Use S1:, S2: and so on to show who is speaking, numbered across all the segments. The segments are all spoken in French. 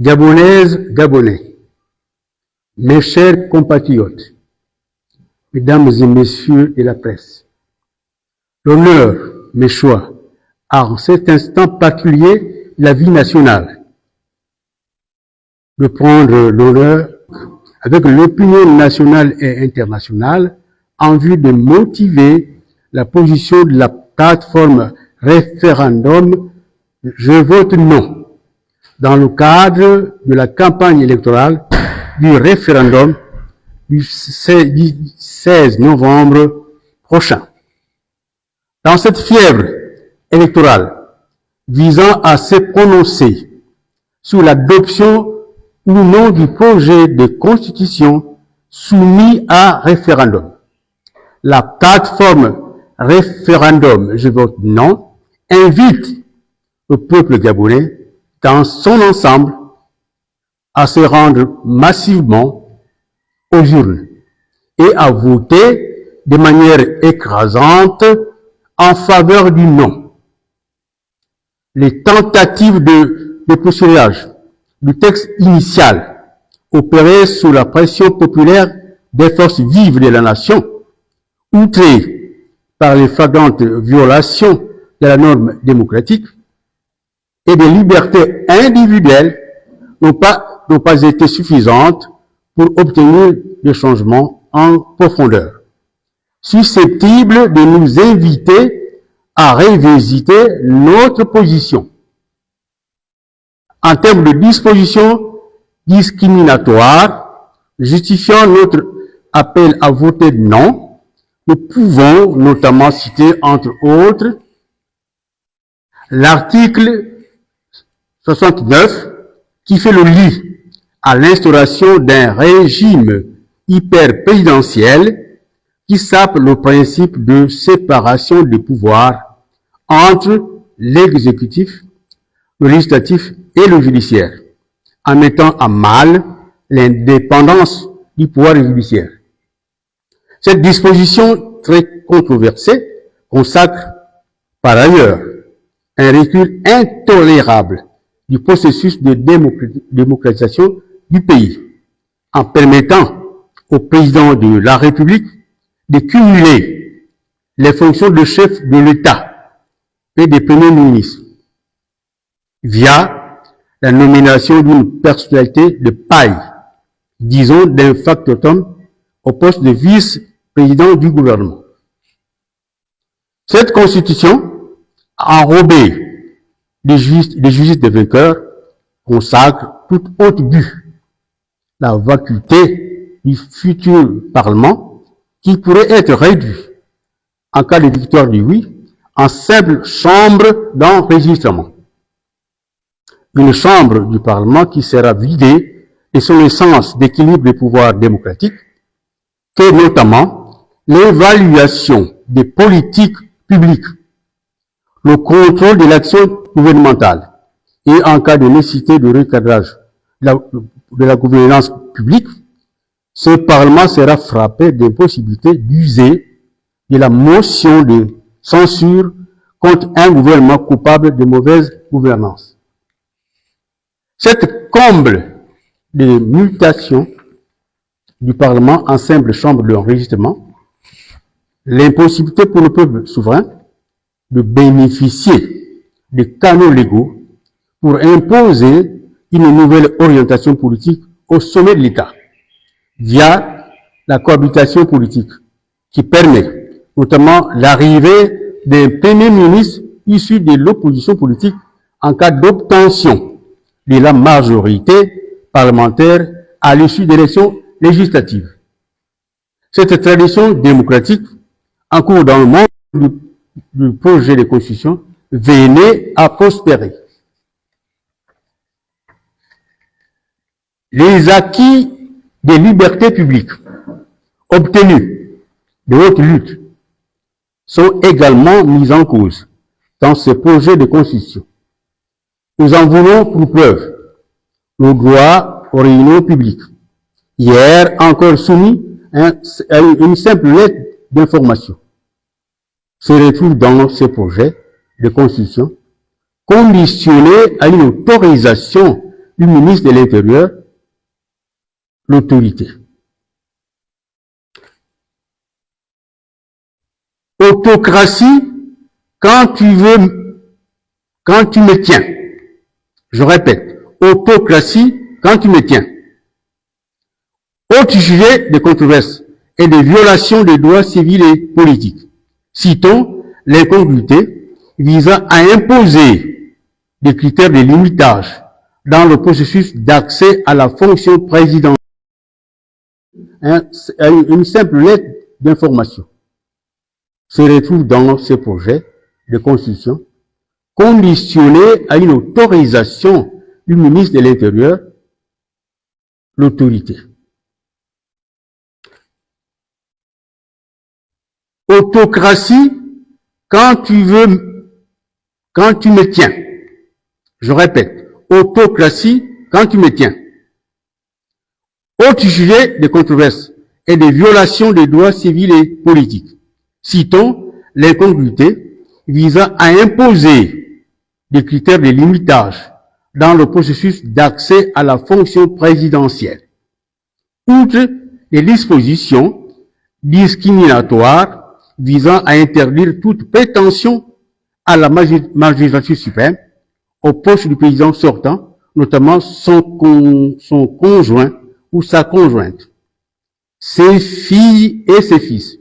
S1: Gabonaises, Gabonais, mes chers compatriotes, mesdames et messieurs de la presse, l'honneur me choix, en cet instant particulier de la vie nationale, de prendre l'honneur avec l'opinion nationale et internationale en vue de motiver la position de la plateforme référendum Je vote non dans le cadre de la campagne électorale du référendum du 16 novembre prochain. Dans cette fièvre électorale visant à se prononcer sur l'adoption ou non du projet de constitution soumis à référendum, la plateforme référendum Je vote non invite le peuple gabonais dans son ensemble à se rendre massivement aux urnes et à voter de manière écrasante en faveur du non. Les tentatives de dépoussiérage du texte initial opérées sous la pression populaire des forces vives de la nation, outrées par les flagrantes violations de la norme démocratique et des libertés individuelles n'ont pas été suffisantes pour obtenir des changements en profondeur, susceptibles de nous inviter à revisiter notre position. En termes de dispositions discriminatoires justifiant notre appel à voter non, nous pouvons notamment citer, entre autres, l'article 69 qui fait le lit à l'instauration d'un régime hyper-présidentiel qui sape le principe de séparation des pouvoirs entre l'exécutif, le législatif et le judiciaire, en mettant à mal l'indépendance du pouvoir judiciaire. Cette disposition très controversée consacre par ailleurs un recul intolérable du processus de démocratisation du pays, en permettant au président de la République de cumuler les fonctions de chef de l'État et de premier ministre via la nomination d'une personnalité de paille, disons d'un factotum, au poste de vice-président du gouvernement. Cette constitution, enrobée des justices des vainqueurs, consacre toute haute but la vacuité du futur Parlement qui pourrait être réduit, en cas de victoire du oui, en simple chambre d'enregistrement. Une chambre du Parlement qui sera vidée de son essence d'équilibre des pouvoirs démocratiques, que notamment l'évaluation des politiques publiques, le contrôle de l'action gouvernementale et en cas de nécessité de recadrage de la gouvernance publique, ce Parlement sera frappé d'impossibilité d'user de la motion de censure contre un gouvernement coupable de mauvaise gouvernance. Cette comble de mutation du Parlement en simple chambre d'enregistrement, l'impossibilité pour le peuple souverain de bénéficier des canaux légaux pour imposer une nouvelle orientation politique au sommet de l'État, via la cohabitation politique, qui permet notamment l'arrivée d'un premier ministre issu de l'opposition politique en cas d'obtention de la majorité parlementaire à l'issue d'élections législatives. Cette tradition démocratique, en cours dans le monde du projet de constitution, venait à prospérer. Les acquis des libertés publiques obtenus de haute lutte sont également mis en cause dans ce projet de constitution. Nous en voulons pour preuve le droit aux réunions publiques, hier encore soumis à une simple lettre d'information, se retrouve dans ce projet de constitution conditionné à une autorisation du ministre de l'Intérieur, l'autorité. Autocratie, quand tu me tiens. Je répète, autocratie, quand tu me tiens. Autre sujet de controverse et de violation des droits civils et politiques. Citons l'incongruité visant à imposer des critères de limitage dans le processus d'accès à la fonction présidentielle. Une simple lettre d'information se retrouve dans ce projet de constitution conditionné à une autorisation du ministre de l'Intérieur, l'autorité. Autocratie, quand tu me tiens. Je répète, autocratie, quand tu me tiens. Autre sujet de controverse et de violation des droits civils et politiques. Citons l'incongruité visant à imposer des critères de limitage dans le processus d'accès à la fonction présidentielle. Outre les dispositions discriminatoires visant à interdire toute prétention à la magistrature suprême au poste du président sortant, notamment son conjoint ou sa conjointe, ses filles et ses fils.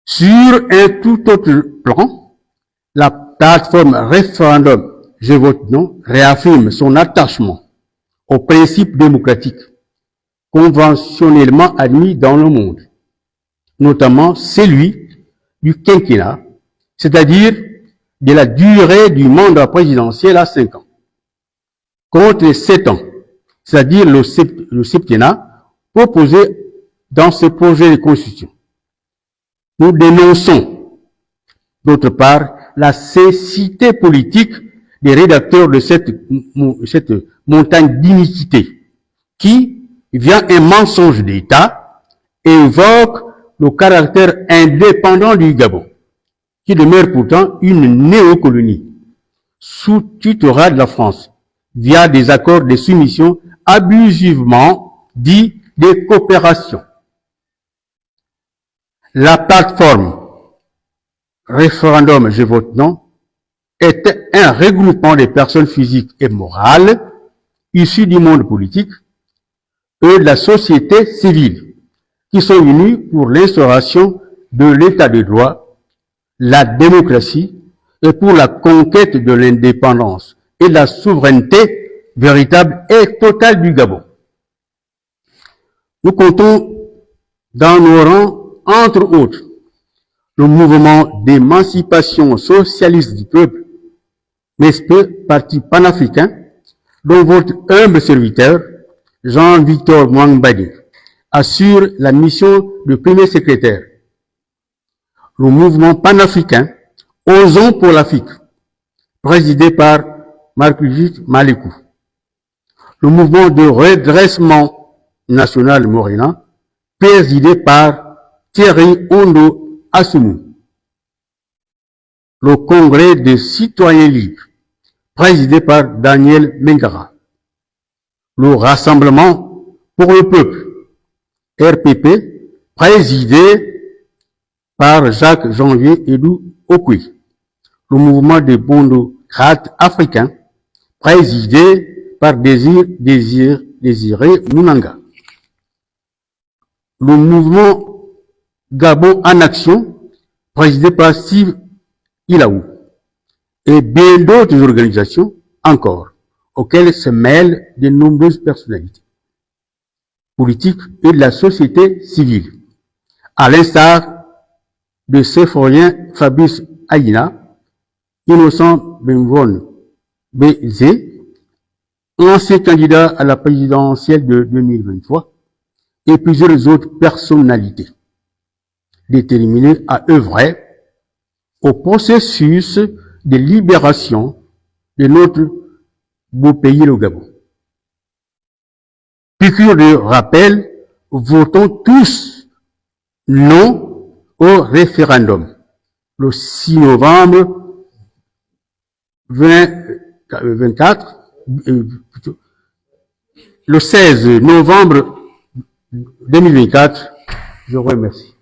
S1: Sur un tout autre plan, la plateforme référendum Je vote non réaffirme son attachement aux principes démocratiques conventionnellement admis dans le monde, notamment celui du quinquennat, c'est-à-dire de la durée du mandat présidentiel à 5 ans, contre les 7 ans, c'est-à-dire le septennat proposé dans ce projet de constitution. Nous dénonçons, d'autre part, la cécité politique des rédacteurs de cette montagne d'iniquité qui, via un mensonge d'État, évoque le caractère indépendant du Gabon, qui demeure pourtant une néocolonie, sous tutorat de la France, via des accords de soumission abusivement dits de coopération. La plateforme référendum Je vote non est un regroupement de personnes physiques et morales issues du monde politique et de la société civile qui sont venues pour l'instauration de l'état de droit, la démocratie et pour la conquête de l'indépendance et de la souveraineté véritable et totale du Gabon. Nous comptons dans nos rangs, entre autres, le mouvement d'émancipation socialiste du peuple, MSP, parti panafricain, dont votre humble serviteur, Jean-Victor Mwangbadi, assure la mission de premier secrétaire. Le mouvement panafricain Osons pour l'Afrique, présidé par Marc-Judith Malekou. Le mouvement de redressement national Morena, présidé par Thierry Ondo Assoumou. Le Congrès des citoyens libres, présidé par Daniel Mengara. Le Rassemblement pour le peuple, RPP, présidé par Jacques Janvier Edou Okui. Le mouvement des Bondocrates africains, présidé par Désiré Mounanga. Le mouvement Gabon en action, présidé par Steve Ilaou. Et bien d'autres organisations encore, auxquelles se mêlent de nombreuses personnalités politiques et de la société civile, à l'instar de Séphrolien Fabrice Aïna, Innocent Benvon Bézé, ancien candidat à la présidentielle de 2023, et plusieurs autres personnalités déterminées à œuvrer au processus de libération de notre beau pays, le Gabon. Piqûre de rappel, votons tous non au référendum le 6 novembre 24, le 16 novembre 2024. Je vous remercie.